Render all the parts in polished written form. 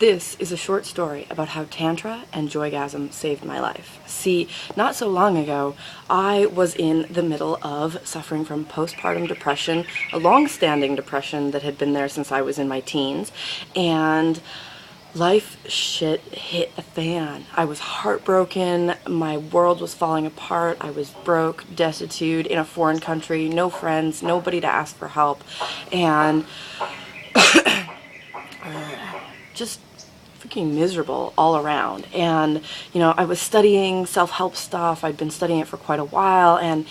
This is a short story about how Tantra and Joygasm saved my life. See, not so long ago, I was in the middle of suffering from postpartum depression, a long-standing depression that had been there since I was in my teens, and life shit hit the fan. I was heartbroken, my world was falling apart, I was broke, destitute, in a foreign country, no friends, nobody to ask for help, and just freaking miserable all around. And I was studying self-help stuff. I'd been studying it for quite a while, and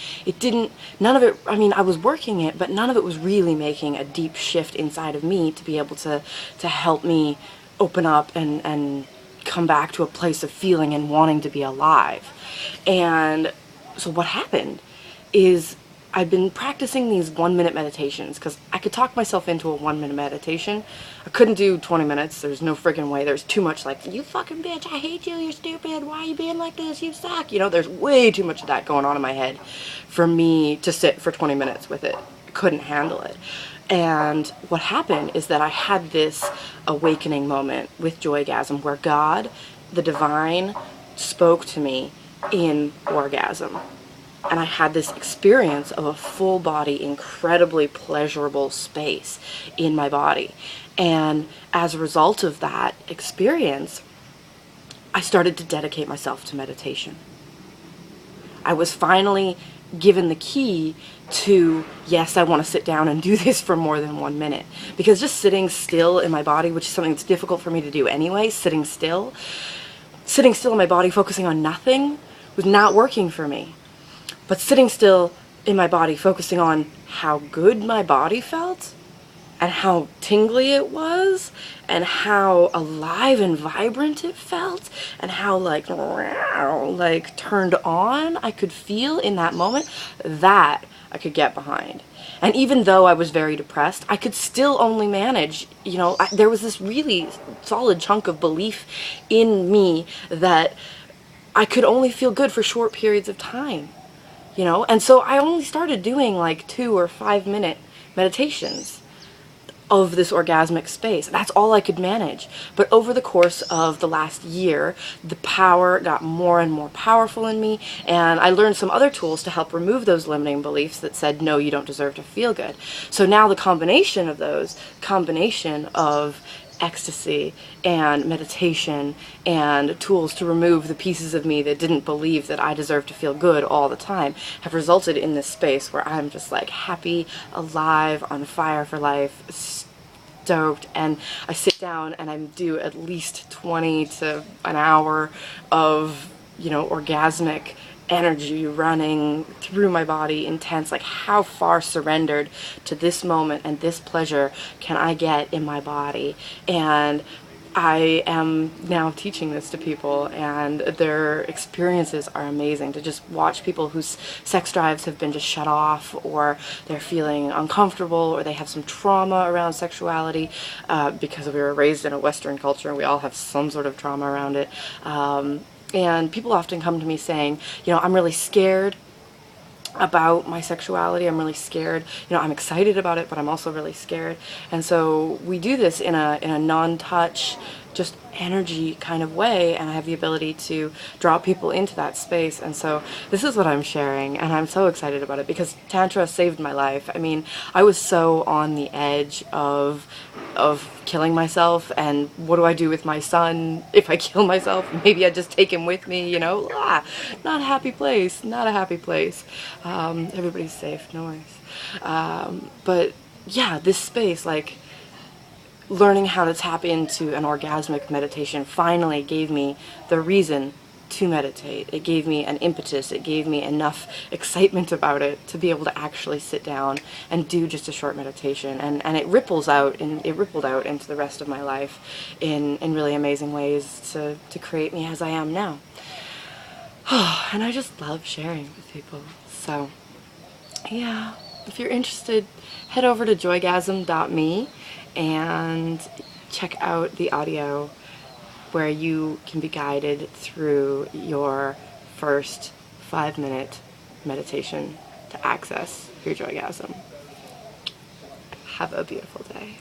none of it, I was working it, but none of it was really making a deep shift inside of me to be able to help me open up and come back to a place of feeling and wanting to be alive. And so what happened is I've been practicing these 1-minute meditations because I could talk myself into a 1-minute meditation. I couldn't do 20 minutes. There's no friggin' way. There's too much like, you fucking bitch, I hate you, you're stupid, why are you being like this, you suck. There's way too much of that going on in my head for me to sit for 20 minutes with it. I couldn't handle it. And what happened is that I had this awakening moment with Joygasm where God, the divine, spoke to me in orgasm. And I had this experience of a full body, incredibly pleasurable space in my body. And as a result of that experience, I started to dedicate myself to meditation. I was finally given the key to, yes, I want to sit down and do this for more than 1 minute. Because just sitting still in my body, which is something that's difficult for me to do anyway, sitting still in my body, focusing on nothing, was not working for me. But sitting still in my body, focusing on how good my body felt, and how tingly it was, and how alive and vibrant it felt, and how like turned on I could feel in that moment, that I could get behind. And even though I was very depressed, I could still only manage, there was this really solid chunk of belief in me that I could only feel good for short periods of time. And so I only started doing like 2 or 5 minute meditations of this orgasmic space. That's all I could manage. But over the course of the last year, the power got more and more powerful in me, and I learned some other tools to help remove those limiting beliefs that said, no, you don't deserve to feel good. So now the combination of ecstasy and meditation and tools to remove the pieces of me that didn't believe that I deserved to feel good all the time have resulted in this space where I'm just like happy, alive, on fire for life, stoked, and I sit down and I do at least 20 to an hour of, orgasmic energy running through my body, intense, like how far surrendered to this moment and this pleasure can I get in my body. And I am now teaching this to people, and their experiences are amazing. To just watch people whose sex drives have been just shut off, or they're feeling uncomfortable, or they have some trauma around sexuality, because we were raised in a Western culture and we all have some sort of trauma around it. And people often come to me saying, I'm really scared about my sexuality. I'm really scared. I'm excited about it, but I'm also really scared. And so we do this in a non-touch, just energy kind of way, and I have the ability to draw people into that space. And so this is what I'm sharing, and I'm so excited about it because Tantra saved my life. I was so on the edge of killing myself, and what do I do with my son if I kill myself? Maybe I just take him with me, not a happy place, not a happy place. Everybody's safe, no worries. But yeah, this space, like learning how to tap into an orgasmic meditation finally gave me the reason to meditate. It gave me an impetus. It gave me enough excitement about it to be able to actually sit down and do just a short meditation. And it rippled out into the rest of my life in really amazing ways to create me as I am now. And I just love sharing with people. So yeah, if you're interested, head over to joygasm.me and check out the audio where you can be guided through your first 5-minute meditation to access your joygasm. Have a beautiful day.